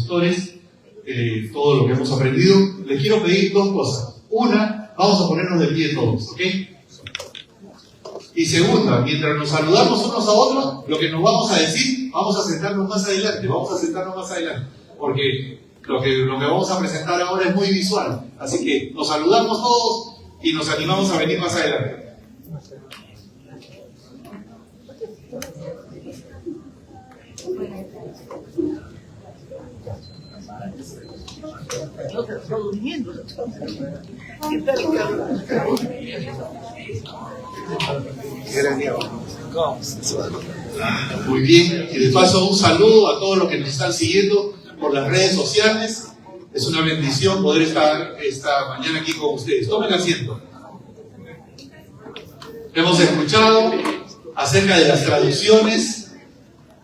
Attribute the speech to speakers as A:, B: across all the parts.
A: expositores todo lo que hemos aprendido. Les quiero pedir dos cosas. Una, vamos a ponernos de pie todos, ¿ok? Y segunda, mientras nos saludamos unos a otros, lo que nos vamos a decir, vamos a sentarnos más adelante, porque lo que vamos a presentar ahora es muy visual. Así que nos saludamos todos y nos animamos a venir más adelante. Muy bien, y de paso un saludo a todos los que nos están siguiendo por las redes sociales. Es una bendición poder estar esta mañana aquí con ustedes. Tomen asiento. Hemos escuchado acerca de las traducciones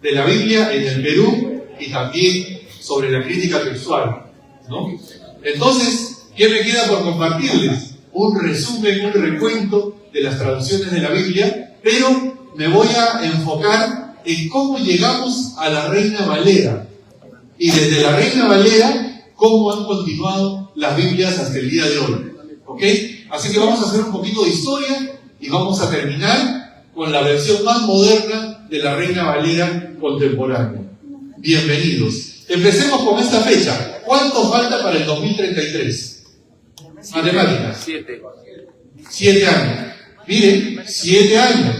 A: de la Biblia en el Perú y también sobre la crítica textual, ¿no? Entonces, ¿qué me queda por compartirles? Un resumen, un recuento de las traducciones de la Biblia, pero me voy a enfocar en cómo llegamos a la Reina Valera. Y desde la Reina Valera, cómo han continuado las Biblias hasta el día de hoy. ¿Ok? Así que vamos a hacer un poquito de historia y vamos a terminar con la versión más moderna de la Reina Valera contemporánea. Bienvenidos. Empecemos con esta fecha. ¿Cuánto falta para el 2033? Matemáticas. 7 años. Miren, 7 años.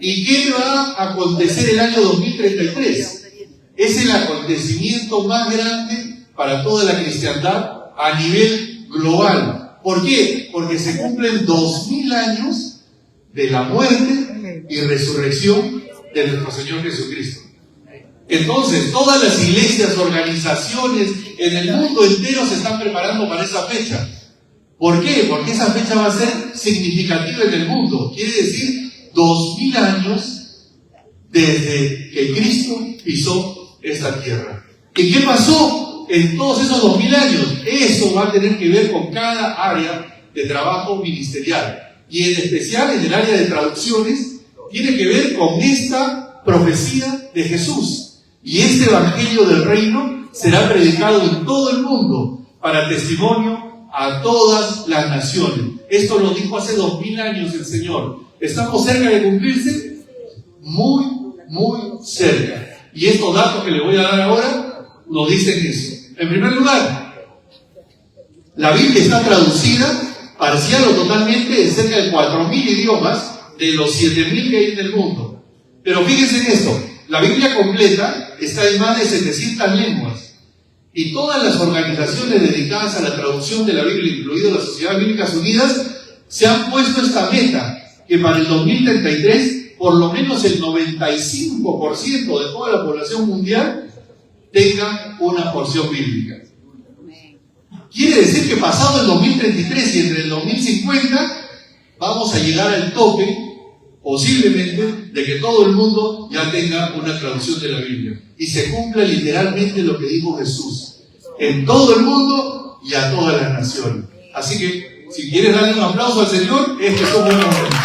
A: ¿Y qué va a acontecer el año 2033? Es el acontecimiento más grande para toda la cristiandad a nivel global. ¿Por qué? Porque se cumplen 2000 años de la muerte y resurrección de nuestro Señor Jesucristo. Entonces, todas las iglesias, organizaciones en el mundo entero se están preparando para esa fecha. ¿Por qué? Porque esa fecha va a ser significativa en el mundo. Quiere decir 2000 años desde que Cristo pisó esta tierra. ¿Y qué pasó en todos esos 2000 años? Eso va a tener que ver con cada área de trabajo ministerial. Y en especial en el área de traducciones, tiene que ver con esta profecía de Jesús. Y este evangelio del reino será predicado en todo el mundo para testimonio a todas las naciones. Esto lo dijo hace 2000 años el Señor. ¿Estamos cerca de cumplirse? Muy, muy cerca. Y estos datos que le voy a dar ahora nos dicen eso. En primer lugar, la Biblia está traducida parcial o totalmente en cerca de 4.000 idiomas de los 7.000 que hay en el mundo. Pero fíjense en esto, la Biblia completa está en más de 700 lenguas y todas las organizaciones dedicadas a la traducción de la Biblia, incluido las Sociedades Bíblicas Unidas, se han puesto esta meta, que para el 2033 por lo menos el 95% de toda la población mundial tenga una porción bíblica. Quiere decir que pasado el 2033 y entre el 2050 vamos a llegar al tope, posiblemente, de que todo el mundo ya tenga una traducción de la Biblia. Y se cumpla literalmente lo que dijo Jesús. En todo el mundo y a todas las naciones. Así que, si quieres darle un aplauso al Señor, este es un buen momento.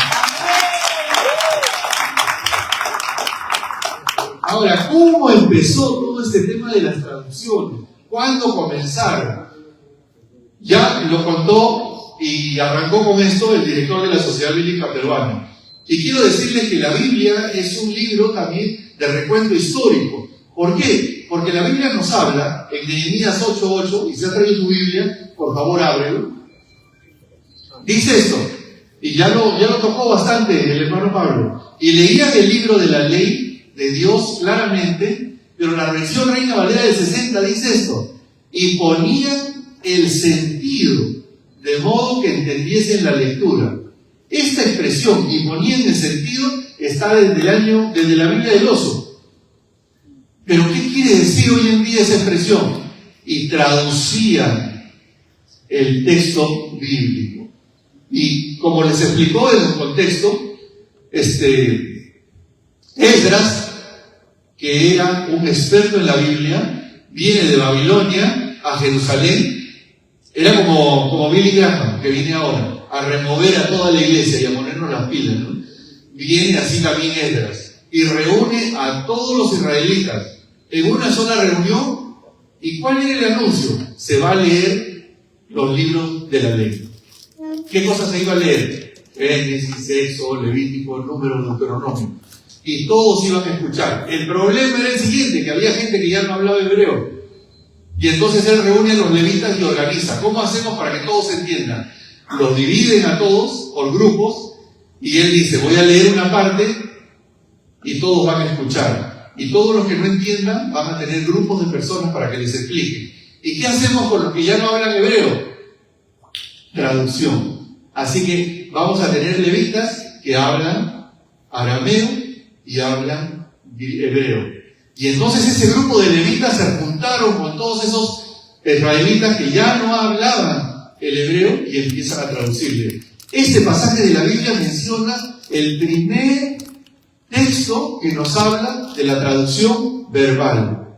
A: Ahora, ¿cómo empezó todo este tema de las traducciones? ¿Cuándo comenzaron? Ya lo contó y arrancó con esto el director de la Sociedad Bíblica Peruana. Y quiero decirles que la Biblia es un libro también de recuento histórico. ¿Por qué? Porque la Biblia nos habla en Nehemías 8:8, y si has traído tu Biblia, por favor ábrelo. Dice esto, y ya lo tocó bastante el hermano Pablo. Y leían el libro de la ley de Dios claramente, pero la versión Reina Valera del 60 dice esto, y ponían el sentido, de modo que entendiesen la lectura. Esta expresión, y ponían el sentido, está desde la Biblia del Oso. Pero ¿qué quiere decir hoy en día esa expresión? Y traducían el texto bíblico. Y como les explicó en el contexto, Esdras, que era un experto en la Biblia, viene de Babilonia a Jerusalén. Era como Billy Graham, que viene ahora, a remover a toda la iglesia y a ponernos las pilas, ¿no? Viene así también Esdras y reúne a todos los israelitas en una sola reunión ¿Y cuál era el anuncio? Se va a leer los libros de la ley. ¿Qué cosas se iba a leer? Génesis, Éxodo, Levítico, Número, Deuteronomio. Y todos iban a escuchar. El problema era el siguiente, que había gente que ya no hablaba hebreo. Y entonces él reúne a los levitas y organiza. ¿Cómo hacemos para que todos entiendan? Los dividen a todos por grupos y él dice, voy a leer una parte y todos van a escuchar. Y todos los que no entiendan van a tener grupos de personas para que les expliquen. ¿Y qué hacemos con los que ya no hablan hebreo? Traducción. Así que vamos a tener levitas que hablan arameo y hablan hebreo. Y entonces ese grupo de levitas se juntaron con todos esos israelitas que ya no hablaban el hebreo y empiezan a traducirle. Este pasaje de la Biblia menciona el primer texto que nos habla de la traducción verbal.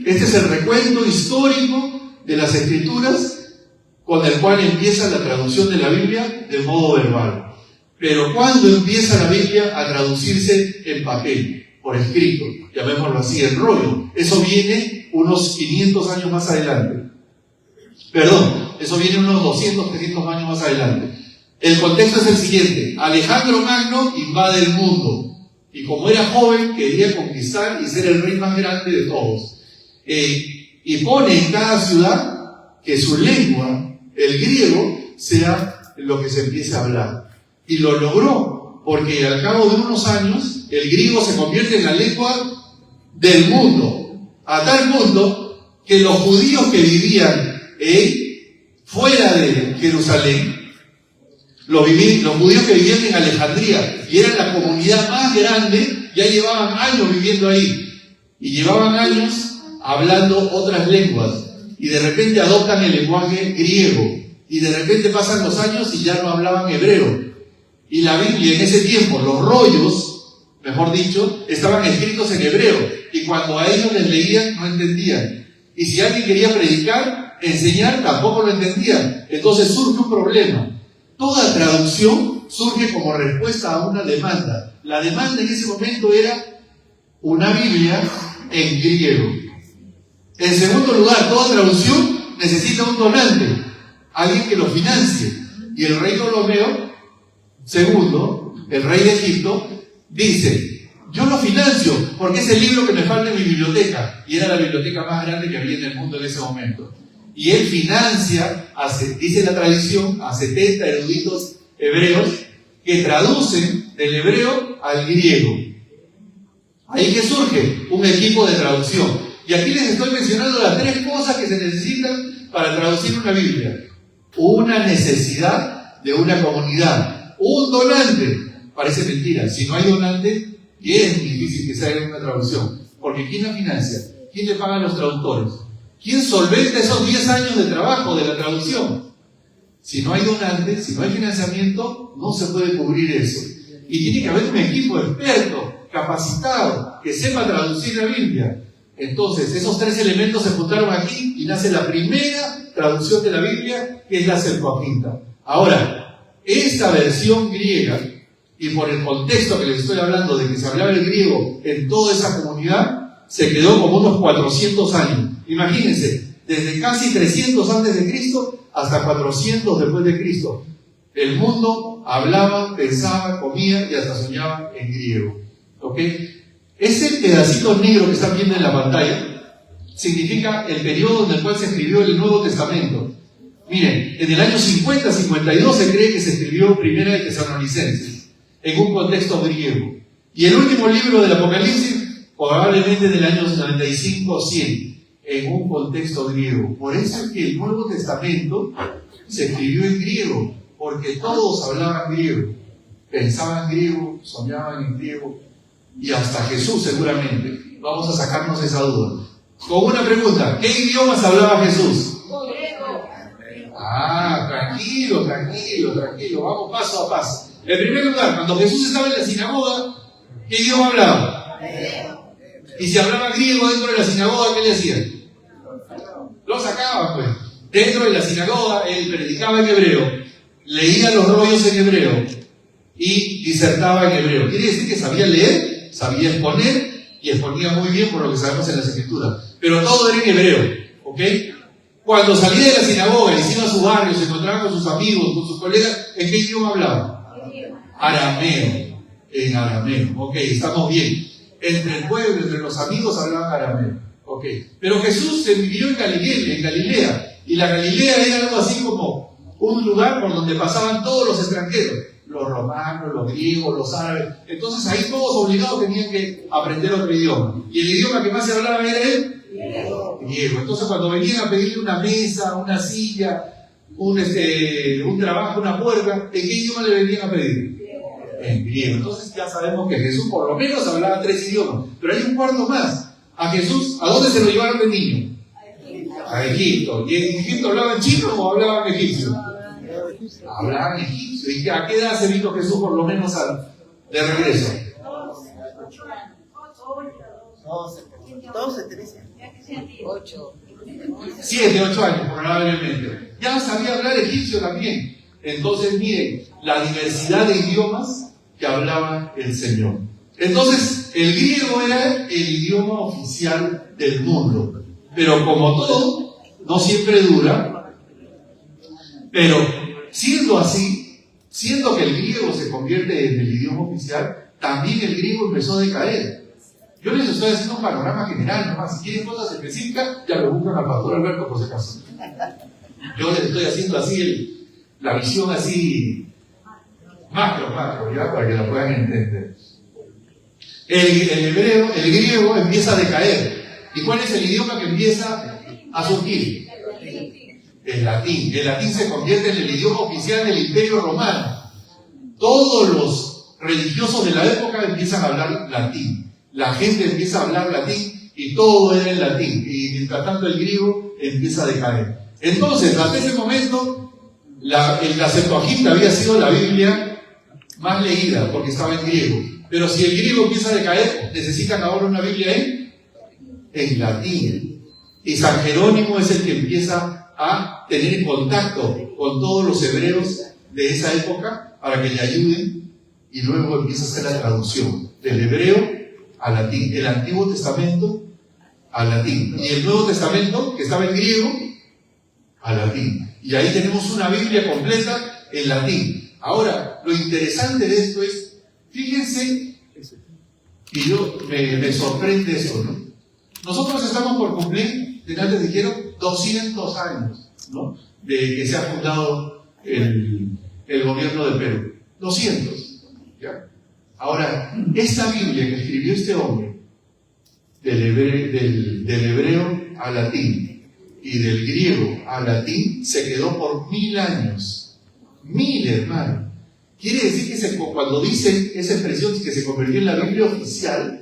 A: Este es el recuento histórico de las Escrituras con el cual empieza la traducción de la Biblia de modo verbal. Pero ¿cuándo empieza la Biblia a traducirse en papel? Por escrito, llamémoslo así, en rollo. Eso viene unos 500 años más adelante. Perdón, eso viene unos 200, 300 años más adelante. El contexto es el siguiente. Alejandro Magno invade el mundo. Y como era joven, quería conquistar y ser el rey más grande de todos. Y pone en cada ciudad que su lengua, el griego, sea lo que se empiece a hablar. Y lo logró, porque al cabo de unos años, el griego se convierte en la lengua del mundo, a tal punto que los judíos que vivían fuera de Jerusalén, los judíos que vivían en Alejandría, y eran la comunidad más grande, ya llevaban años viviendo ahí, y llevaban años hablando otras lenguas, y de repente adoptan el lenguaje griego, y de repente pasan los años y ya no hablaban hebreo. Y la Biblia en ese tiempo, los rollos, mejor dicho, estaban escritos en hebreo, y cuando a ellos les leían no entendían. Y si alguien quería predicar, enseñar, tampoco lo entendían. Entonces surge un problema. Toda traducción surge como respuesta a una demanda. La demanda en ese momento era una Biblia en griego. En segundo lugar, toda traducción necesita un donante, alguien que lo financie. Y el rey Ptolomeo segundo, el rey de Egipto, dice, yo lo financio porque es el libro que me falta en mi biblioteca. Y era la biblioteca más grande que había en el mundo en ese momento. Y él financia, dice la tradición, a 70 eruditos hebreos que traducen del hebreo al griego. Ahí que surge un equipo de traducción. Y aquí les estoy mencionando las 3 cosas que se necesitan para traducir una Biblia. Una necesidad de una comunidad. Un donante. Parece mentira. Si no hay donante, es difícil que se haga una traducción. Porque ¿quién la financia? ¿Quién le paga a los traductores? ¿Quién solventa esos 10 años de trabajo de la traducción? Si no hay donante, si no hay financiamiento, no se puede cubrir eso. Y tiene que haber un equipo experto, capacitado, que sepa traducir la Biblia. Entonces, esos 3 elementos se juntaron aquí y nace la primera traducción de la Biblia, que es la Septuaginta. Ahora, esta versión griega, y por el contexto que les estoy hablando de que se hablaba el griego en toda esa comunidad, se quedó como unos 400 años. Imagínense, desde casi 300 antes de Cristo hasta 400 después de Cristo. El mundo hablaba, pensaba, comía y hasta soñaba en griego. ¿Ok? Ese pedacito negro que están viendo en la pantalla significa el periodo en el cual se escribió el Nuevo Testamento. Miren, en el año 50-52 se cree que se escribió Primera de Tesalonicenses, en un contexto griego. Y el último libro del Apocalipsis, probablemente del año 95-100, en un contexto griego. Por eso es que el Nuevo Testamento se escribió en griego, porque todos hablaban griego, pensaban griego, soñaban en griego, y hasta Jesús seguramente. Vamos a sacarnos esa duda. Con una pregunta, ¿qué idiomas hablaba Jesús? Tranquilo, vamos paso a paso. En primer lugar, cuando Jesús estaba en la sinagoga, ¿qué idioma hablaba? Y si hablaba griego dentro de la sinagoga, ¿qué le hacían? Lo sacaban, pues. Dentro de la sinagoga, él predicaba en hebreo, leía los rollos en hebreo y disertaba en hebreo. Quiere decir que sabía leer, sabía exponer y exponía muy bien por lo que sabemos en las escrituras. Pero todo era en hebreo, ¿ok? Cuando salía de la sinagoga y se iba a su barrio, se encontraba con sus amigos, con sus colegas, ¿en qué idioma hablaba? Arameo. En arameo. Ok, estamos bien. Entre el pueblo, entre los amigos hablaban arameo. Ok. Pero Jesús se vivió en Galilea. Y la Galilea era algo así como un lugar por donde pasaban todos los extranjeros. Los romanos, los griegos, los árabes. Entonces ahí todos obligados tenían que aprender otro idioma. Y el idioma que más se hablaba era el griego. Entonces cuando venían a pedirle una mesa, una silla, un trabajo, una puerta, ¿en qué idioma le venían a pedir? En griego. Entonces ya sabemos que Jesús por lo menos hablaba 3 idiomas. Pero hay un cuarto más. A Jesús, ¿a dónde se lo llevaron de niño? A Egipto. ¿Y en Egipto hablaban chino o hablaban egipcio? Hablaban egipcio. ¿Y a qué edad se vino Jesús por lo menos de regreso?
B: 12, 13.
A: 7, 8 años probablemente. Ya sabía hablar egipcio también. Entonces miren, la diversidad de idiomas que hablaba el Señor. Entonces el griego era el idioma oficial del mundo. Pero como todo, no siempre dura. Pero siendo así, siendo que el griego se convierte en el idioma oficial, también el griego empezó a decaer. Yo les estoy haciendo un panorama general, nomás. Si quieren cosas específicas, ya lo buscan al pastor Alberto por si acaso. Yo les estoy haciendo así la visión así macro, ya, para que la puedan entender. El griego empieza a decaer. ¿Y cuál es el idioma que empieza a surgir? El latín. El latín se convierte en el idioma oficial del Imperio Romano. Todos los religiosos de la época empiezan a hablar latín. La gente empieza a hablar latín y todo era en latín. Y mientras tanto el griego empieza a decaer. Entonces, hasta ese momento, la Septuaginta había sido la Biblia más leída porque estaba en griego. Pero si el griego empieza a decaer, necesitan ahora una Biblia en latín. Y San Jerónimo es el que empieza a tener contacto con todos los hebreos de esa época para que le ayuden, y luego empieza a hacer la traducción del hebreo al latín, el Antiguo Testamento al latín, y el Nuevo Testamento, que estaba en griego, al latín. Y ahí tenemos una Biblia completa en latín. Ahora, lo interesante de esto es, fíjense, y yo me sorprende eso, ¿no? Nosotros estamos por cumplir, antes dijeron, 200 años, ¿no?, de que se ha fundado el gobierno del Perú. 200, ¿ya? Ahora, esta Biblia que escribió este hombre, del hebreo al latín y del griego al latín, se quedó por 1000 años. 1000, hermano. Quiere decir que cuando dicen esa expresión que se convirtió en la Biblia oficial,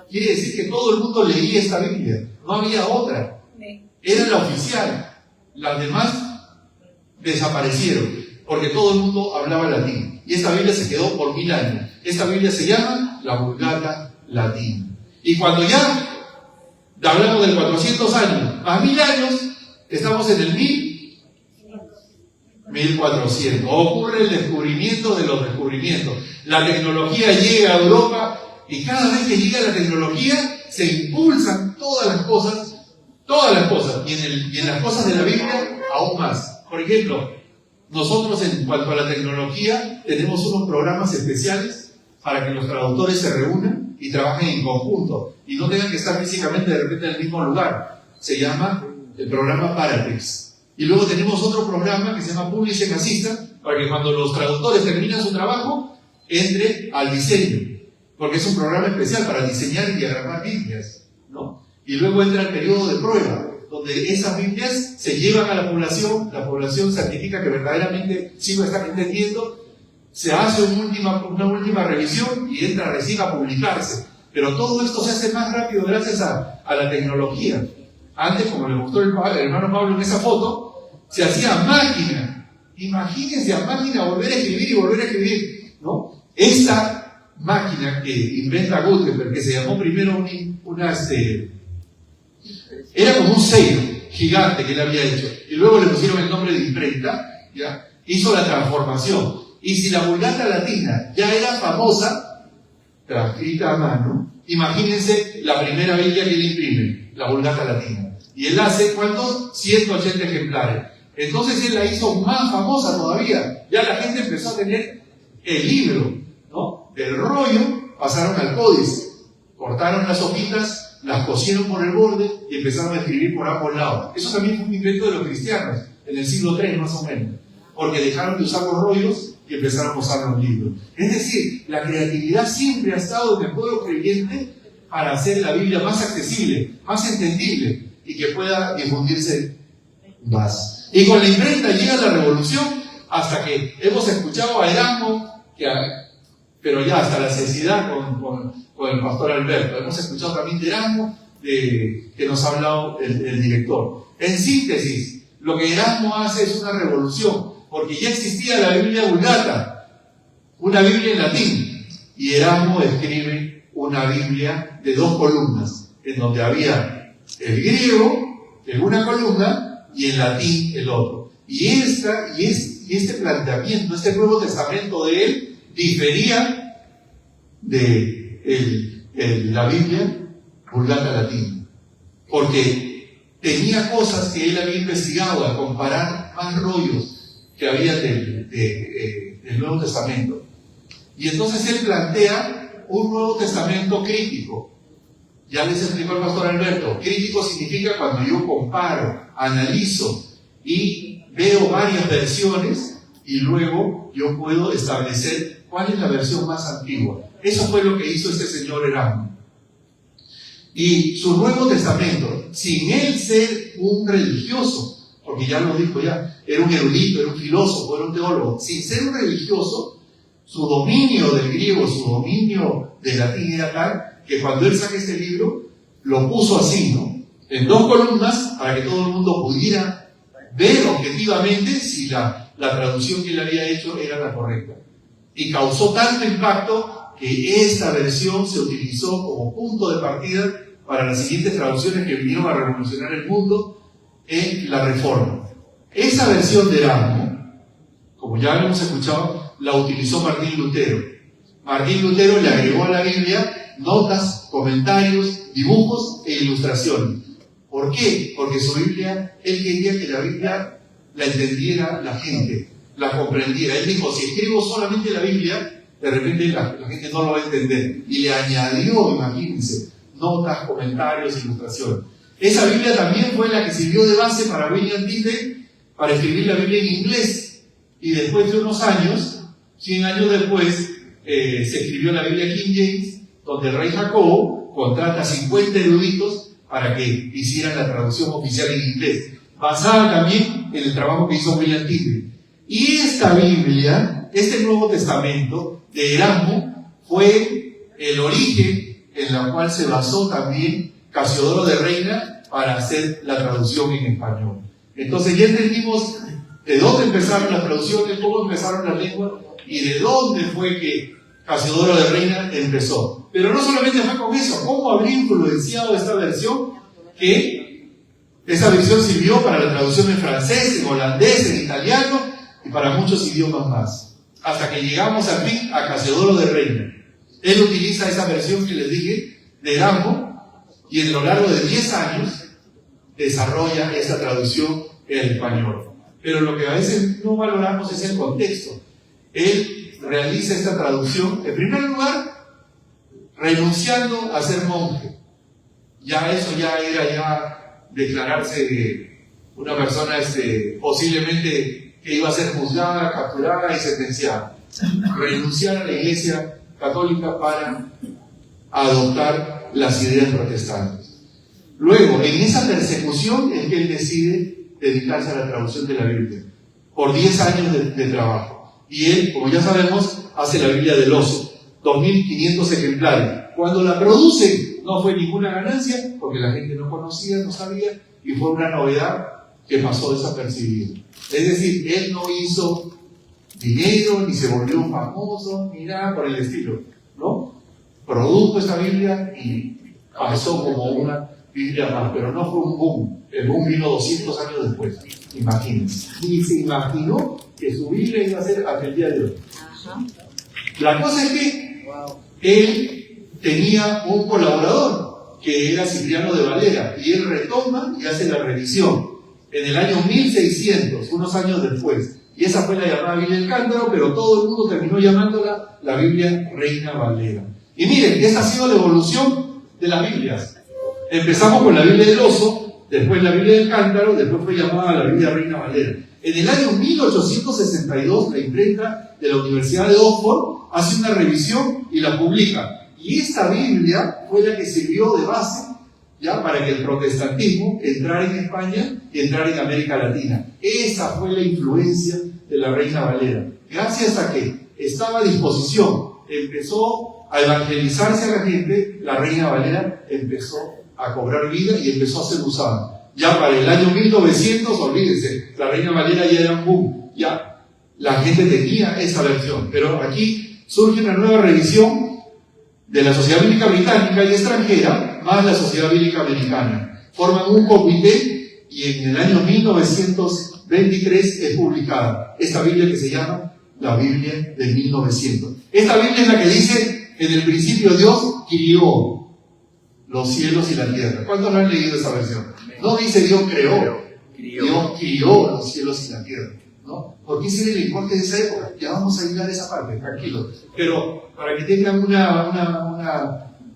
A: quiere decir que todo el mundo leía esta Biblia. No había otra. Era la oficial. Las demás desaparecieron porque todo el mundo hablaba latín. Y esta Biblia se quedó por 1000 años. Esta Biblia se llama la Vulgata Latina. Y cuando ya hablamos de 400 años más 1000 años, estamos en el 1400. Ocurre el descubrimiento de los descubrimientos. La tecnología llega a Europa y cada vez que llega la tecnología se impulsan todas las cosas, y en las cosas de la Biblia aún más. Por ejemplo, nosotros en cuanto a la tecnología tenemos unos programas especiales para que los traductores se reúnan y trabajen en conjunto y no tengan que estar físicamente de repente en el mismo lugar. Se llama el programa Paratex. Y luego tenemos otro programa que se llama Publishing Assistant, para que cuando los traductores terminan su trabajo, entre al diseño, porque es un programa especial para diseñar y diagramar Biblias, ¿no? Y luego entra el periodo de prueba, donde esas Biblias se llevan a la población certifica que verdaderamente sí lo están entendiendo, se hace una última revisión y entra recién a publicarse. Pero todo esto se hace más rápido gracias a la tecnología. Antes, como le mostró el hermano Pablo en esa foto, se hacía a máquina. Imagínense a máquina volver a escribir y volver a escribir, ¿no? Esta máquina que inventa Gutenberg, que se llamó primero era como un sello gigante que él había hecho, y luego le pusieron el nombre de imprenta, ¿ya? Hizo la transformación. Y si la Vulgata Latina ya era famosa, transcrita a mano, Imagínense la primera Biblia que él imprime, la Vulgata Latina. Y él hace, ¿cuántos? 180 ejemplares. Entonces él la hizo más famosa todavía. Ya la gente empezó a tener el libro, ¿no? Del rollo pasaron al códice. Cortaron las hojitas, las cosieron por el borde y empezaron a escribir por ambos lados. Eso también fue un invento de los cristianos, en el siglo III más o menos. Porque dejaron de usar los rollos y empezaron a usar los libros. Es decir, la creatividad siempre ha estado en el pueblo creyente para hacer la Biblia más accesible, más entendible y que pueda difundirse más. Y con la imprenta llega la revolución hasta que hemos escuchado a Erasmo, pero ya hasta la saciedad con el pastor Alberto. Hemos escuchado también de Erasmo, que nos ha hablado el director. En síntesis, lo que Erasmo hace es una revolución, porque ya existía la Biblia Vulgata, una Biblia en latín, y Erasmo escribe una Biblia de 2 columnas, en donde había el griego en una columna y en latín el otro. Y este planteamiento, este Nuevo Testamento de él, difería de la Biblia Vulgata Latina, porque tenía cosas que él había investigado al comparar más rollos que había del Nuevo Testamento. Y entonces él plantea un Nuevo Testamento crítico. Ya les explicó el pastor Alberto. Crítico significa cuando yo comparo, analizo y veo varias versiones y luego yo puedo establecer cuál es la versión más antigua. Eso fue lo que hizo este señor Erasmo. Y su Nuevo Testamento, sin él ser un religioso, porque ya lo dijo ya, era un erudito, era un filósofo, era un teólogo, sin ser un religioso, su dominio del griego, su dominio del latín era tal que cuando él saca este libro, lo puso así, ¿no? En 2 columnas, para que todo el mundo pudiera ver objetivamente si la traducción que él había hecho era la correcta. Y causó tanto impacto que esta versión se utilizó como punto de partida para las siguientes traducciones que vinieron a revolucionar el mundo en la Reforma. Esa versión de Erasmo, como ya lo hemos escuchado, la utilizó Martín Lutero. Martín Lutero le agregó a la Biblia notas, comentarios, dibujos e ilustraciones. ¿Por qué? Porque su Biblia, él quería que la Biblia la entendiera la gente, la comprendiera. Él dijo, si escribo solamente la Biblia, de repente la gente no lo va a entender. Y le añadió, imagínense, notas, comentarios, ilustraciones. Esa Biblia también fue la que sirvió de base para William Tyndale para escribir la Biblia en inglés. Y después de unos años, 100 años después, se escribió la Biblia King James, donde el rey Jacobo contrata 50 eruditos para que hicieran la traducción oficial en inglés, basada también en el trabajo que hizo William Tyndale. Y esta Biblia, este Nuevo Testamento de Erasmo, fue el origen en el cual se basó también Casiodoro de Reina para hacer la traducción en español. Entonces ya entendimos de dónde empezaron las traducciones, cómo empezaron las lenguas y de dónde fue que Casiodoro de Reina empezó. Pero no solamente fue con eso, cómo habría influenciado esta versión, que esa versión sirvió para la traducción en francés, en holandés, en italiano y para muchos idiomas más. Hasta que llegamos al fin a Casiodoro de Reina. Él utiliza esa versión que les dije de Erasmo y en lo largo de 10 años desarrolla esta traducción en español. Pero lo que a veces no valoramos es el contexto. Él realiza esta traducción, en primer lugar, renunciando a ser monje. Ya eso ya era declararse una persona posiblemente que iba a ser juzgada, capturada y sentenciada. Renunciar a la Iglesia Católica para adoptar las ideas protestantes. Luego, en esa persecución es que él decide dedicarse a la traducción de la Biblia, por 10 años de trabajo. Y él, como ya sabemos, hace la Biblia del Oso, 2.500 ejemplares. Cuando la produce, no fue ninguna ganancia, porque la gente no conocía, no sabía, y fue una novedad que pasó desapercibida. Es decir, él no hizo dinero, ni se volvió famoso, ni nada por el estilo, ¿no? Produjo esta Biblia y pasó como una Biblia más, pero no fue un boom. El boom vino 200 años después, imagínense. Y se imaginó que su Biblia iba a ser hasta el día de hoy. La cosa es que él tenía un colaborador que era Cipriano de Valera, y él retoma y hace la revisión en el año 1600, unos años después. Y esa fue la llamada Biblia del Cántaro, pero todo el mundo terminó llamándola la Biblia Reina Valera. Y miren, esa ha sido la evolución de las Biblias. Empezamos con la Biblia del Oso, después la Biblia del Cántaro, después fue llamada la Biblia Reina Valera. En el año 1862, la imprenta de la Universidad de Oxford hace una revisión y la publica. Y esta Biblia fue la que sirvió de base ya para que el protestantismo entrara en España y entrara en América Latina. Esa fue la influencia de la Reina Valera. Gracias a que estaba a disposición, empezó a evangelizarse a la gente, la Reina Valera empezó a cobrar vida y empezó a ser usada. Ya para el año 1900, olvídense, la Reina Valera ya era un boom, ya la gente tenía esa versión. Pero aquí surge una nueva revisión de la Sociedad Bíblica Británica y extranjera, más la Sociedad Bíblica Americana. Forman un comité y en el año 1923 es publicada esta Biblia que se llama la Biblia de 1900. Esta Biblia es la que dice, en el principio Dios crió los cielos y la tierra. ¿Cuántos no han leído esa versión? No dice Dios creó, Dios crió los cielos y la tierra, ¿no? Porque ese era el lenguaje de esa época. Ya vamos a llegar a esa parte, tranquilo. Pero para que tengan una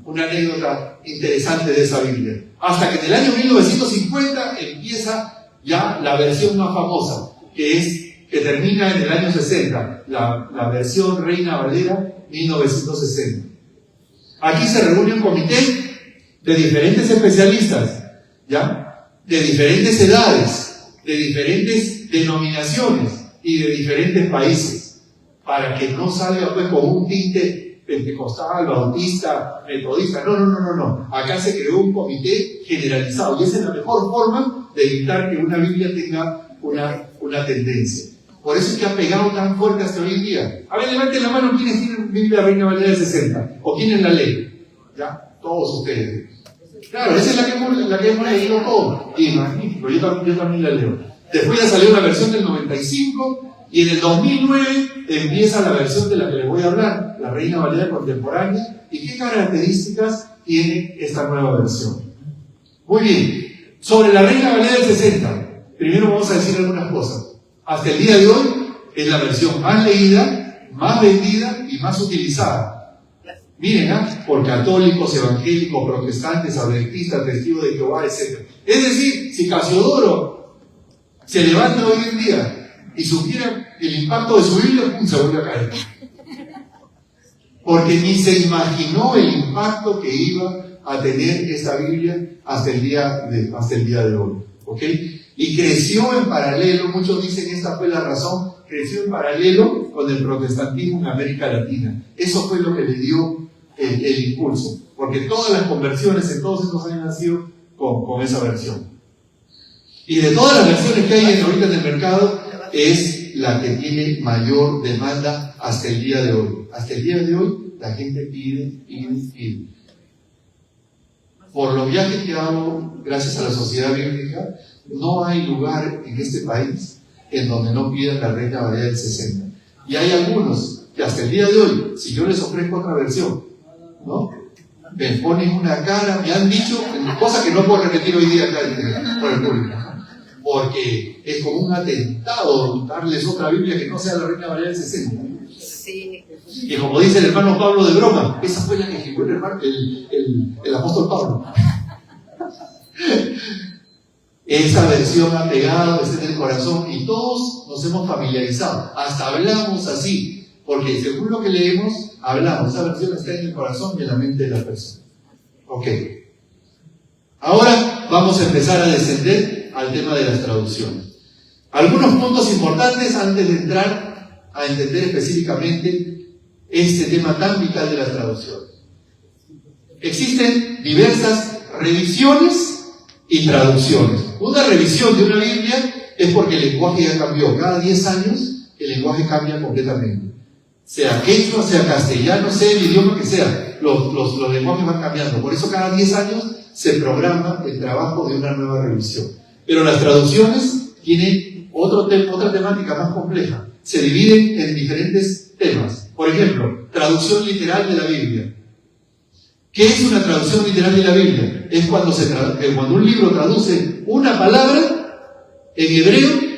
A: anécdota interesante de esa Biblia. Hasta que en el año 1950 empieza ya la versión más famosa, que termina en el año 60, la versión Reina Valera 1960. Aquí se reúne un comité de diferentes especialistas, ¿ya? De diferentes edades, de diferentes denominaciones y de diferentes países, para que no salga pues con un tinte pentecostal, bautista, metodista. No. Acá se creó un comité generalizado y esa es la mejor forma de evitar que una Biblia tenga una tendencia. Por eso es que ha pegado tan fuerte hasta hoy en día. A ver, levanten la mano quienes tienen Biblia Reina Valera del 60 o quiénes la leen. ¿Ya? Todos ustedes. Claro, esa es la que hemos leído todos. Y magnífico, yo también la leo. Después ya salió la versión del 95 y en el 2009 empieza la versión de la que les voy a hablar, la Reina Valera contemporánea. ¿Y qué características tiene esta nueva versión? Muy bien, sobre la Reina Valera del 60, primero vamos a decir algunas cosas. Hasta el día de hoy es la versión más leída, más vendida y más utilizada. Miren, por católicos, evangélicos, protestantes, adventistas, testigos de Jehová, etc. Es decir, si Casiodoro se levanta hoy en día y supiera el impacto de su Biblia, se vuelve a caer. Porque ni se imaginó el impacto que iba a tener esta Biblia hasta el día de hoy. ¿Ok? Y creció en paralelo, muchos dicen esta fue la razón, creció en paralelo con el protestantismo en América Latina. Eso fue lo que le dio el impulso, porque todas las conversiones en todos estos años han sido con esa versión. Y de todas las versiones que hay ahorita en el mercado, es la que tiene mayor demanda hasta el día de hoy. Hasta el día de hoy, la gente pide. Por los viajes que hago, gracias a la Sociedad Bíblica, no hay lugar en este país en donde no pidan la Reina Valera del 60. Y hay algunos que hasta el día de hoy, si yo les ofrezco otra versión, ¿no? Me ponen una cara, me han dicho, cosa que no puedo repetir hoy día acá por el público, porque es como un atentado darles otra Biblia que no sea la Reina Valera del 60.
B: Sí.
A: Y como dice el hermano Pablo de broma, esa fue la que escribió el apóstol Pablo. Esa versión ha pegado, está en el corazón y todos nos hemos familiarizado, hasta hablamos así, porque según lo que leemos, hablamos. Esa versión está en el corazón y en la mente de la persona. Ok. Ahora vamos a empezar a descender al tema de las traducciones. Algunos puntos importantes antes de entrar a entender específicamente este tema tan vital de las traducciones. Existen diversas revisiones y traducciones. Una revisión de una Biblia es porque el lenguaje ya cambió. Cada 10 años el lenguaje cambia completamente. Sea quechua, sea castellano, sea el idioma que sea, los lenguajes van cambiando. Por eso cada 10 años se programa el trabajo de una nueva revisión. Pero las traducciones tienen otra temática más compleja. Se dividen en diferentes temas. Por ejemplo, traducción literal de la Biblia. ¿Qué es una traducción literal de la Biblia? Es cuando un libro traduce una palabra en hebreo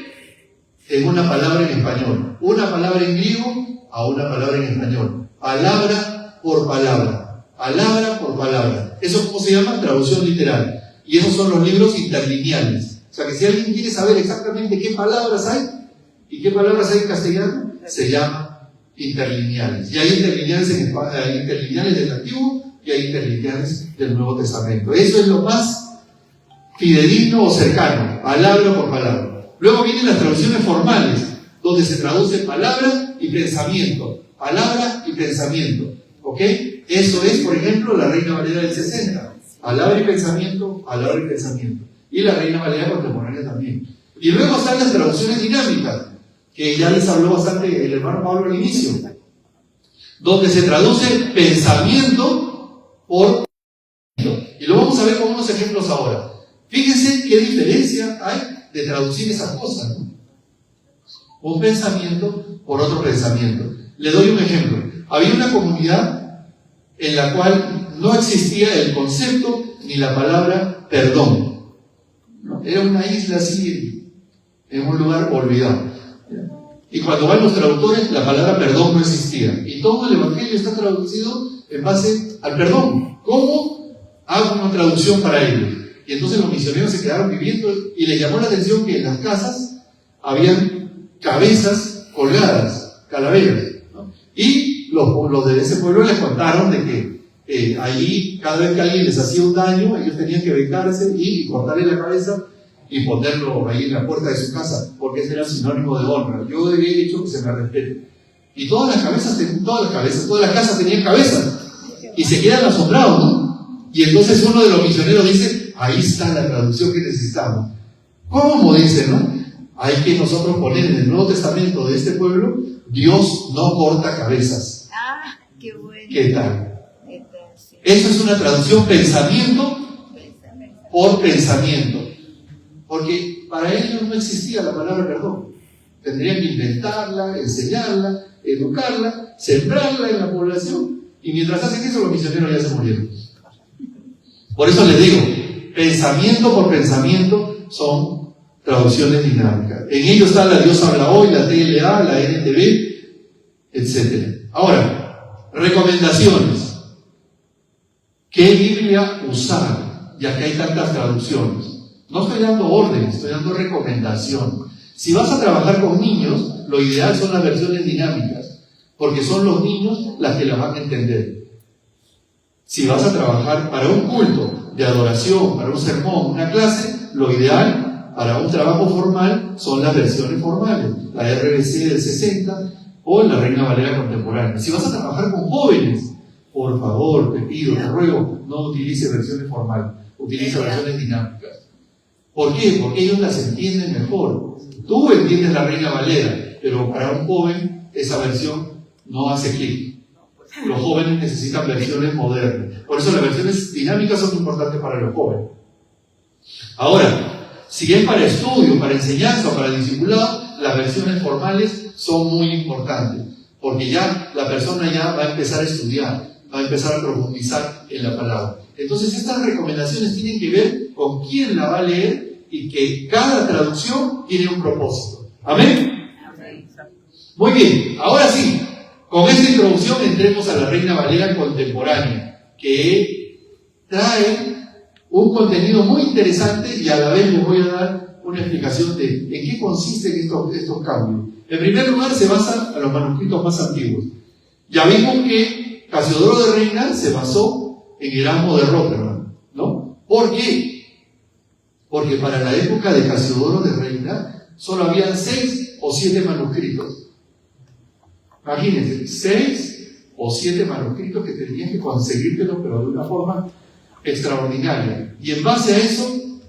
A: en una palabra en español, una palabra en griego a una palabra en español, palabra por palabra, palabra por palabra. ¿Eso cómo se llama? Traducción literal. Y esos son los libros interlineales. O sea que si alguien quiere saber exactamente qué palabras hay y qué palabras hay en castellano, se llama interlineales. Y hay interlineales del Antiguo y hay interlineales del Nuevo Testamento. Eso es lo más fidedigno o cercano, palabra por palabra. Luego vienen las traducciones formales, donde se traduce palabra y pensamiento. Palabra y pensamiento. ¿Ok? Eso es, por ejemplo, la Reina Valera del 60. Palabra y pensamiento, palabra y pensamiento. Y la Reina Valera contemporánea también. Y luego están las traducciones dinámicas, que ya les habló bastante el hermano Pablo al inicio, donde se traduce pensamiento por pensamiento. Y lo vamos a ver con unos ejemplos ahora. Fíjense qué diferencia hay de traducir esas cosas, ¿no? Un pensamiento por otro pensamiento. Le doy un ejemplo. Había una comunidad en la cual no existía el concepto ni la palabra perdón. ¿No? Era una isla así, en un lugar olvidado. Y cuando van los traductores, la palabra perdón no existía. Y todo el Evangelio está traducido en base al perdón. ¿Cómo hago una traducción para ellos? Y entonces los misioneros se quedaron viviendo y les llamó la atención que en las casas habían cabezas colgadas, calaveras, ¿no? Y los de ese pueblo les contaron de que allí, cada vez que alguien les hacía un daño, ellos tenían que vengarse y cortarle la cabeza y ponerlo ahí en la puerta de su casa, porque ese era sinónimo de honra. Yo he hecho que se me respete. Y todas las casas tenían cabezas. Y se quedan asombrados, ¿no? Y entonces uno de los misioneros dice, ahí está la traducción que necesitamos. ¿Cómo? Dice, ¿no? Hay que nosotros poner en el Nuevo Testamento de este pueblo, Dios no corta cabezas.
B: Ah, qué bueno.
A: ¿Qué tal? Eso es una traducción pensamiento por pensamiento. Porque para ellos no existía la palabra perdón. Tendrían que inventarla, enseñarla, educarla, sembrarla en la población. Y mientras hacen eso, los misioneros ya se murieron. Por eso les digo, pensamiento por pensamiento son traducciones dinámicas. En ello está la Dios habla hoy, la TLA, la NTV, etc. Ahora, recomendaciones. ¿Qué Biblia usar? Ya que hay tantas traducciones. No estoy dando órdenes, estoy dando recomendación. Si vas a trabajar con niños, lo ideal son las versiones dinámicas, porque son los niños las que las van a entender. Si vas a trabajar para un culto de adoración, para un sermón, una clase, lo ideal para un trabajo formal son las versiones formales, la RBC del 60 o la Reina Valera contemporánea. Si vas a trabajar con jóvenes, por favor, te pido, te ruego, no utilice versiones formales, utilice versiones dinámicas. ¿Por qué? Porque ellos las entienden mejor. Tú entiendes la Reina Valera, pero para un joven esa versión no hace clic. Los jóvenes necesitan versiones modernas. Por eso las versiones dinámicas son importantes para los jóvenes. Ahora, si es para estudio, para enseñanza o para discipulado, las versiones formales son muy importantes, porque ya la persona ya va a empezar a estudiar, va a empezar a profundizar en la palabra. Entonces estas recomendaciones tienen que ver con quién la va a leer y que cada traducción tiene un propósito. ¿Amén? Muy bien, ahora sí, con esta introducción entremos a la Reina Valera contemporánea, que trae un contenido muy interesante y a la vez les voy a dar una explicación de en qué consisten estos cambios. En primer lugar, se basa en los manuscritos más antiguos. Ya vimos que Casiodoro de Reina se basó en Erasmo de Róterdam, ¿no? ¿Por qué? Porque para la época de Casiodoro de Reina solo habían 6 o 7 manuscritos. Imagínense, 6 o 7 manuscritos que tenían que conseguírtelos, pero de una forma extraordinaria. Y en base a eso,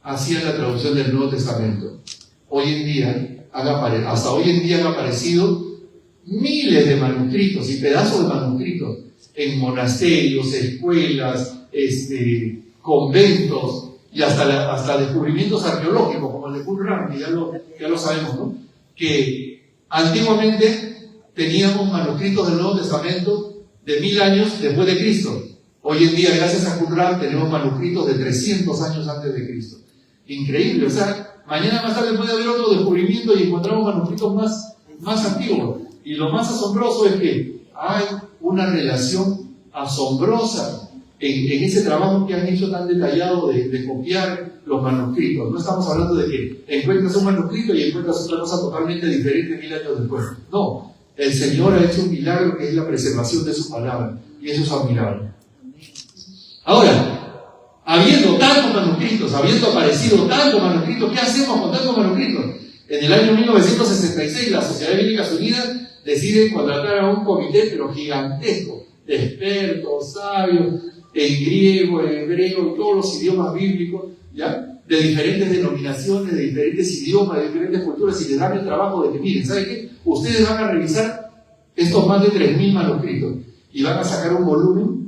A: hacían la traducción del Nuevo Testamento. Hoy en día, hasta hoy en día han aparecido miles de manuscritos y pedazos de manuscritos en monasterios, escuelas, conventos y hasta descubrimientos arqueológicos como el de Qumran, que ya lo sabemos, ¿no? Que antiguamente teníamos manuscritos del Nuevo Testamento de 1000 años después de Cristo Hoy en día, gracias a Qumran, tenemos manuscritos de 300 años antes de Cristo. Increíble, o sea, mañana más tarde puede haber otro descubrimiento y encontramos manuscritos más antiguos. Y lo más asombroso es que hay una relación asombrosa en ese trabajo que han hecho tan detallado de copiar los manuscritos. No estamos hablando de que encuentras un manuscrito y encuentras otra cosa totalmente diferente 1000 años después. No, el Señor ha hecho un milagro que es la preservación de su palabra, y eso es admirable. Ahora, habiendo tantos manuscritos, habiendo aparecido tantos manuscritos, ¿qué hacemos con tantos manuscritos? En el año 1966, la Sociedad Bíblica Unida decide contratar a un comité, pero gigantesco, de expertos, sabios, en griego, en hebreo, en todos los idiomas bíblicos, ¿ya? De diferentes denominaciones, de diferentes idiomas, de diferentes culturas, y les dan el trabajo de que, miren, ¿saben qué? Ustedes van a revisar estos más de 3000 manuscritos y van a sacar un volumen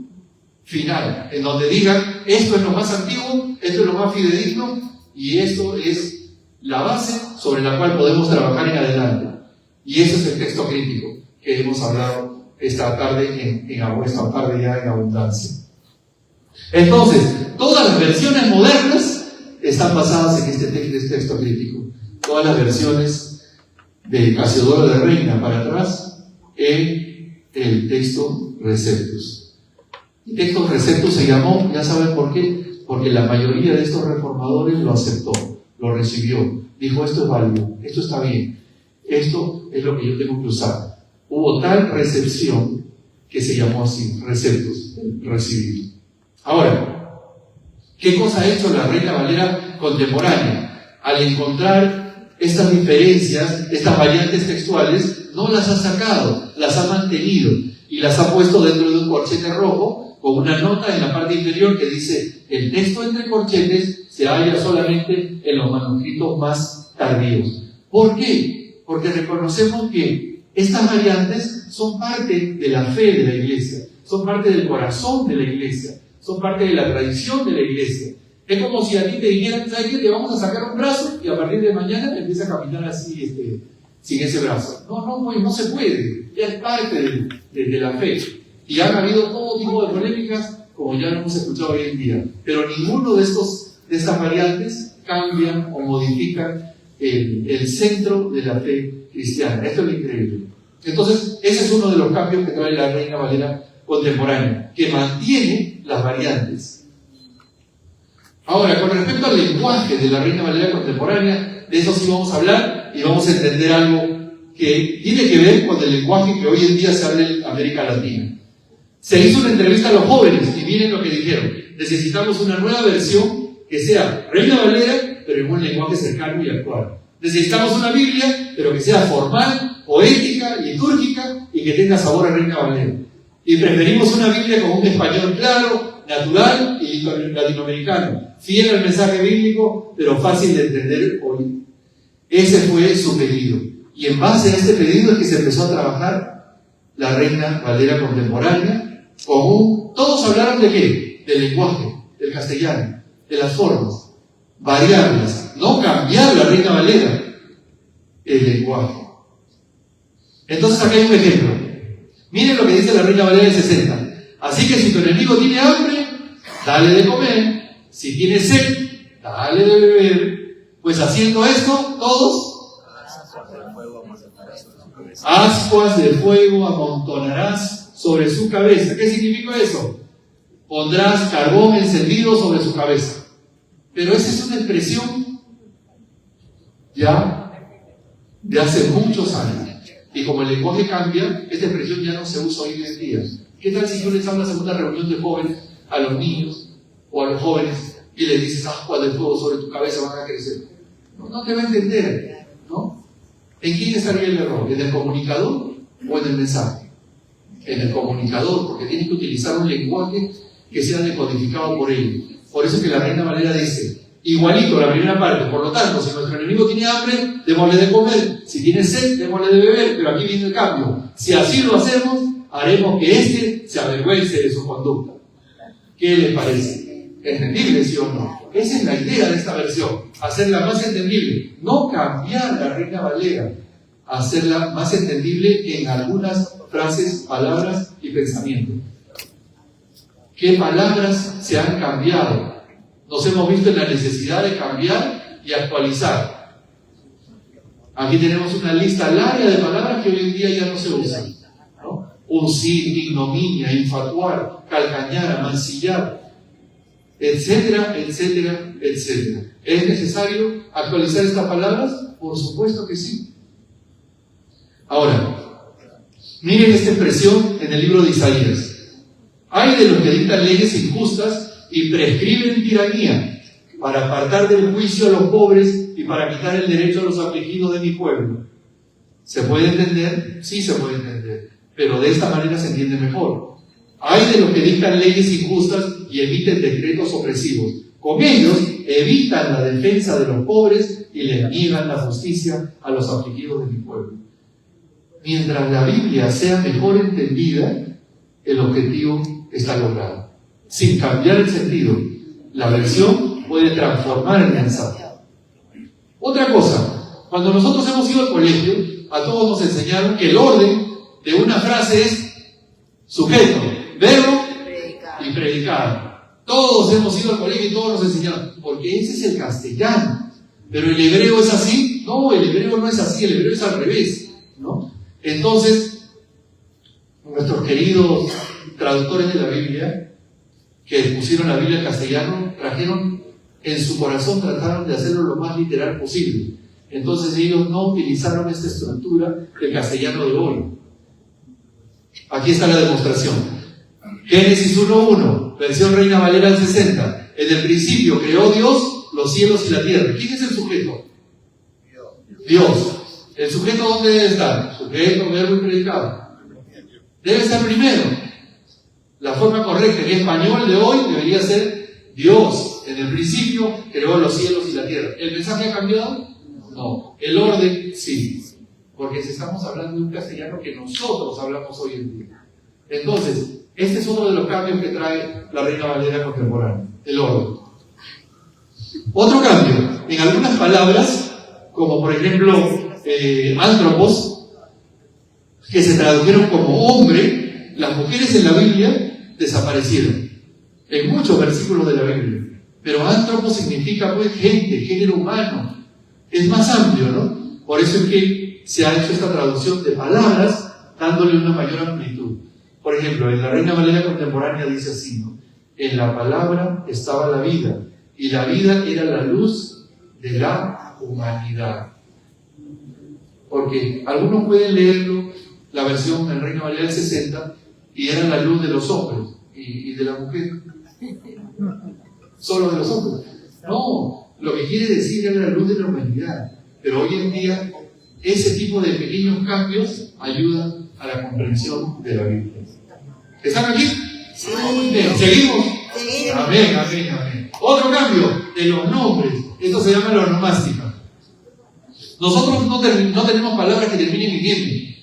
A: final, en donde digan, esto es lo más antiguo, esto es lo más fidedigno, y esto es la base sobre la cual podemos trabajar en adelante. Y ese es el texto crítico que hemos hablado esta tarde esta tarde ya en abundancia. Entonces, todas las versiones modernas están basadas en este texto crítico. Todas las versiones de Casiodoro de Reina para atrás en el texto Receptus. El texto Receptus se llamó, ya saben por qué, porque la mayoría de estos reformadores lo aceptó, lo recibió, dijo esto es válido, esto está bien, esto es lo que yo tengo que usar. Hubo tal recepción que se llamó así, Receptus, recibido. Ahora, ¿qué cosa ha hecho la Reina Valera contemporánea? Al encontrar estas diferencias, estas variantes textuales, no las ha sacado, las ha mantenido y las ha puesto dentro de un corchete rojo con una nota en la parte inferior que dice: el texto entre corchetes se halla solamente en los manuscritos más tardíos. ¿Por qué? Porque reconocemos que estas variantes son parte de la fe de la Iglesia, son parte del corazón de la Iglesia, son parte de la tradición de la Iglesia. Es como si a ti te dijeran, ¿sabes qué? Te vamos a sacar un brazo y a partir de mañana te empieza a caminar así, sin ese brazo. No se puede. Ya es parte de la fe. Y han habido todo tipo de polémicas, como ya lo hemos escuchado hoy en día. Pero ninguno de estas variantes cambian o modifican el centro de la fe cristiana. Esto es lo increíble. Entonces, ese es uno de los cambios que trae la Reina Valera contemporánea, que mantiene las variantes. Ahora, con respecto al lenguaje de la Reina Valera contemporánea, de eso sí vamos a hablar y vamos a entender algo que tiene que ver con el lenguaje que hoy en día se habla en América Latina. Se hizo una entrevista a los jóvenes y miren lo que dijeron: necesitamos una nueva versión que sea Reina Valera, pero en un lenguaje cercano y actual. Necesitamos una Biblia, pero que sea formal, poética, litúrgica y que tenga sabor a Reina Valera. Y preferimos una Biblia con un español claro, natural y latinoamericano, fiel al mensaje bíblico, pero fácil de entender hoy. Ese fue su pedido. Y en base a este pedido es que se empezó a trabajar la Reina Valera contemporánea. Todos hablaron de qué? Del lenguaje, del castellano, de las formas, variarlas, no cambiar la Reina Valera, el lenguaje. Entonces aquí hay un ejemplo. Miren lo que dice la Reina Valera del 60. Así que si tu enemigo tiene hambre, dale de comer. Si tiene sed, dale de beber. Pues haciendo esto, todos, ascuas de fuego amontonarás sobre su cabeza. ¿Qué significa eso? Pondrás carbón encendido sobre su cabeza. Pero esa es una expresión ya de hace muchos años. Y como el lenguaje cambia, esta expresión ya no se usa hoy en día. ¿Qué tal si tú les hablas en una reunión de jóvenes a los niños o a los jóvenes y les dices ascuas de fuego sobre tu cabeza van a crecer? No te va a entender, ¿no? ¿En quién estaría el error? ¿En el comunicador o en el mensaje? En el comunicador, porque tienes que utilizar un lenguaje que sea decodificado por él. Por eso es que la Reina Valera dice, igualito la primera parte, por lo tanto, si nuestro enemigo tiene hambre, démosle de comer. Si tiene sed, démosle de beber. Pero aquí viene el cambio. Si así lo hacemos, haremos que éste se avergüence de su conducta. ¿Qué les parece? ¿Entendible, sí o no? Esa es la idea de esta versión, hacerla más entendible. No cambiar la Reina Valera, hacerla más entendible en algunas frases, palabras y pensamientos. qué palabras se han cambiado. Nos hemos visto en la necesidad de cambiar y actualizar. Aquí tenemos una lista larga de palabras que hoy en día ya no se usan, ¿no? Uncir, ignominia, infatuar, calcañar, amancillar, etcétera, etcétera, etcétera. ¿Es necesario actualizar estas palabras? Por supuesto que sí. Ahora, miren esta expresión en el libro de Isaías. Hay de los que dictan leyes injustas y prescriben tiranía para apartar del juicio a los pobres y para quitar el derecho a los afligidos de mi pueblo. ¿Se puede entender? Sí se puede entender, pero de esta manera se entiende mejor. Hay de los que dictan leyes injustas y emiten decretos opresivos. Con ellos evitan la defensa de los pobres y le niegan la justicia a los afligidos de mi pueblo. Mientras la Biblia sea mejor entendida, el objetivo está logrado. Sin cambiar el sentido, la versión puede transformar el mensaje. Otra cosa, cuando nosotros hemos ido al colegio, a todos nos enseñaron que el orden de una frase es sujeto, verbo y predicado. Todos hemos ido al colegio y todos nos enseñaron, porque ese es el castellano. Pero el hebreo es así. No, el hebreo no es así, el hebreo es al revés, ¿no? Entonces, nuestros queridos traductores de la Biblia, que pusieron la Biblia en castellano, trajeron en su corazón, trataron de hacerlo lo más literal posible. Entonces ellos no utilizaron esta estructura del castellano de hoy. Aquí está la demostración. Génesis 1:1, versión Reina Valera del 60. En el principio creó Dios los cielos y la tierra. ¿Quién es el sujeto? Dios. ¿El sujeto dónde debe estar? Sujeto, verbo y predicado. Debe estar primero. La forma correcta en español de hoy debería ser Dios. En el principio creó los cielos y la tierra. ¿El mensaje ha cambiado? No. El orden sí. Porque estamos hablando de un castellano que nosotros hablamos hoy en día. Entonces, este es uno de los cambios que trae la Reina Valera contemporánea. El orden. Otro cambio. En algunas palabras, como por ejemplo antropos, que se tradujeron como hombre, las mujeres en la Biblia desaparecieron en muchos versículos de la Biblia. Pero antropos significa pues gente, género humano. Es más amplio, ¿no? Por eso es que se ha hecho esta traducción de palabras dándole una mayor amplitud. Por ejemplo, en la Reina Valera contemporánea dice así, ¿no? En la palabra estaba la vida, y la vida era la luz de la humanidad. Porque algunos pueden leerlo, la versión en Reina Valera del 60, y era la luz de los hombres y de la mujer. Solo de los hombres. No, lo que quiere decir era la luz de la humanidad. Pero hoy en día, ese tipo de pequeños cambios ayudan a la comprensión de la Biblia. ¿Están aquí?
B: Sí.
A: Bien, ¿seguimos? Amén, amén, amén. Otro cambio de los nombres. Esto se llama la onomástica. Nosotros no tenemos palabras que terminen en M.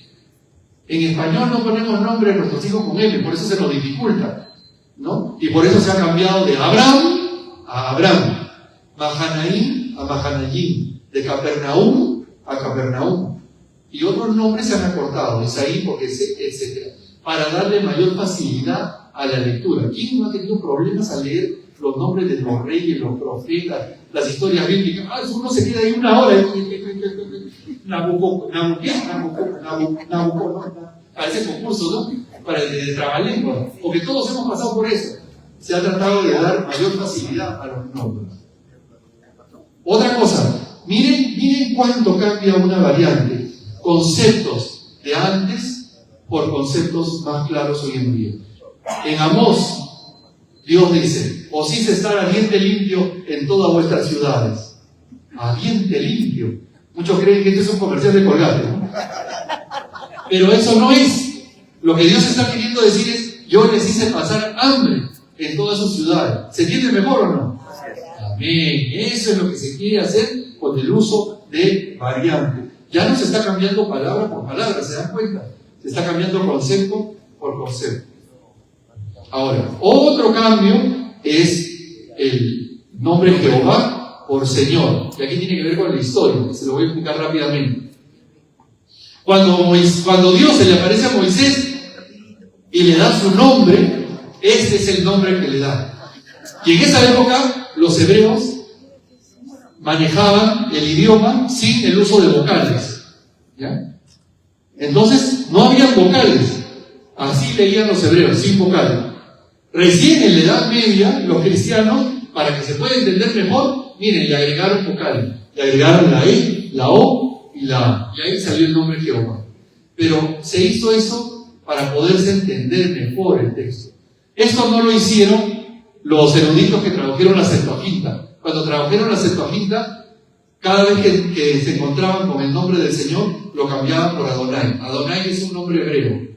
A: En español no ponemos nombre a nuestros hijos con M, por eso se nos dificulta, ¿no? Y por eso se ha cambiado de Abraham a Abraham, Mahanaim a Mahanayim, de Capernaum a Capernaum. Y otros nombres se han acortado, Isaí, porque etc., para darle mayor facilidad a la lectura. ¿Quién no ha tenido problemas al leer los nombres de los reyes, los profetas, las historias bíblicas? Uno se queda ahí una hora. Parece concurso, ¿no? Para el de trabalengua. Porque todos hemos pasado por eso. Se ha tratado de dar mayor facilidad a los nombres. Otra cosa, miren cuánto cambia una variante. Conceptos de antes por conceptos más claros hoy en día. En Amós, Dios dice: os hice estar a diente limpio en todas vuestras ciudades. A diente limpio. Muchos creen que este es un comercial de Colgate, ¿no? Pero eso no es. Lo que Dios está queriendo decir es: yo les hice pasar hambre en todas sus ciudades. ¿Se entiende mejor o no? Amén. Eso es lo que se quiere hacer con el uso de variante. Ya no se está cambiando palabra por palabra, ¿se dan cuenta? Se está cambiando concepto por concepto. Ahora, otro cambio es el nombre Jehová por Señor. Y aquí tiene que ver con la historia, se lo voy a explicar rápidamente. Cuando Dios se le aparece a Moisés y le da su nombre, Este es el nombre que le da. Y en esa época, los hebreos manejaban el idioma sin el uso de vocales. ¿Ya? Entonces, no había vocales. Así leían los hebreos, sin vocales. Recién en la Edad Media, los cristianos, para que se pueda entender mejor, miren, le agregaron vocales. Le agregaron la E, la O y la A. Y ahí salió el nombre Jehová. Pero se hizo eso para poderse entender mejor el texto. Esto no lo hicieron los eruditos que tradujeron la Septuaginta. Cuando tradujeron la Septuaginta, cada vez que se encontraban con el nombre del Señor, lo cambiaban por Adonai. Adonai es un nombre hebreo.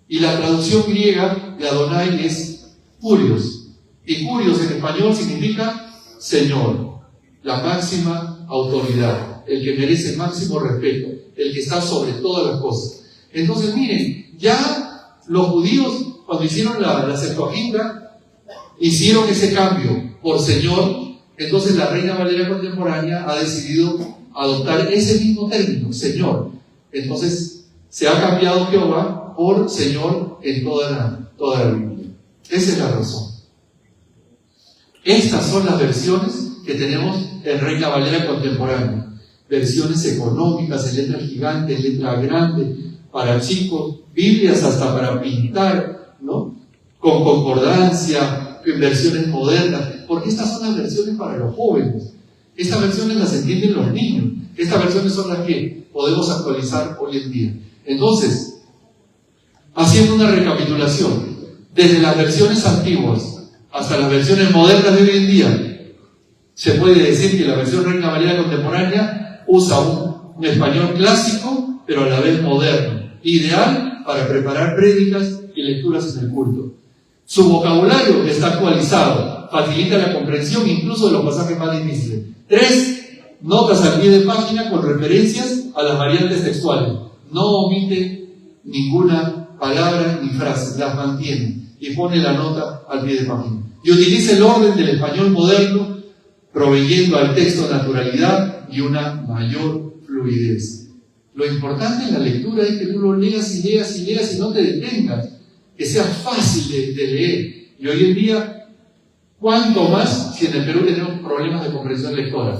A: Y la traducción griega de Adonai es Curios. Y Curios en español significa Señor, la máxima autoridad, el que merece el máximo respeto, el que está sobre todas las cosas. Entonces, miren, ya los judíos, cuando hicieron la Septuaginta, hicieron ese cambio por Señor. Entonces la Reina Valera contemporánea ha decidido adoptar ese mismo término, Señor. Entonces se ha cambiado Jehová por Señor en toda la Biblia. Esa es la razón. Estas son las versiones que tenemos en Reina Valera contemporánea. Versiones económicas, en letra gigante, en letra grande, para chicos, Biblias hasta para pintar, ¿no? Con concordancia, en versiones modernas, porque estas son las versiones para los jóvenes. Estas versiones las entienden los niños. Estas versiones son las que podemos actualizar hoy en día. Entonces, haciendo una recapitulación, desde las versiones antiguas hasta las versiones modernas de hoy en día, se puede decir que la versión Reina Valera contemporánea usa un español clásico, pero a la vez moderno, ideal para preparar prédicas y lecturas en el culto. Su vocabulario está actualizado, facilita la comprensión incluso de los pasajes más difíciles. 3 notas al pie de página con referencias a las variantes textuales. No omite ninguna palabra ni frase, las mantiene y pone la nota al pie de página. Y utiliza el orden del español moderno, proveyendo al texto naturalidad y una mayor fluidez. Lo importante en la lectura es que tú lo leas y leas y leas y no te detengas, que sea fácil de leer. Y hoy en día, ¿cuánto más si en el Perú tenemos problemas de comprensión lectora?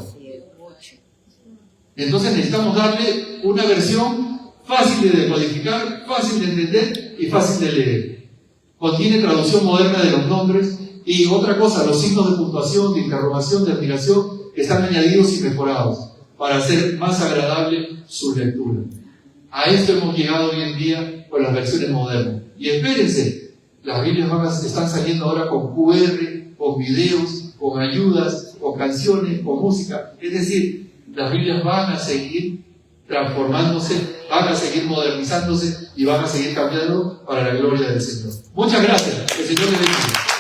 A: Entonces necesitamos darle una versión fácil de decodificar, fácil de entender y fácil de leer. Contiene traducción moderna de los nombres y otra cosa, los signos de puntuación, de interrogación, de admiración, que están añadidos y mejorados para hacer más agradable su lectura. A esto hemos llegado hoy en día con las versiones modernas. Y espérense, las Biblias están saliendo ahora con QR, con videos, con ayudas, con canciones, con música. Es decir, las Biblias van a seguir transformándose, van a seguir modernizándose y van a seguir cambiando para la gloria del Señor. Muchas gracias. Que el Señor les bendiga.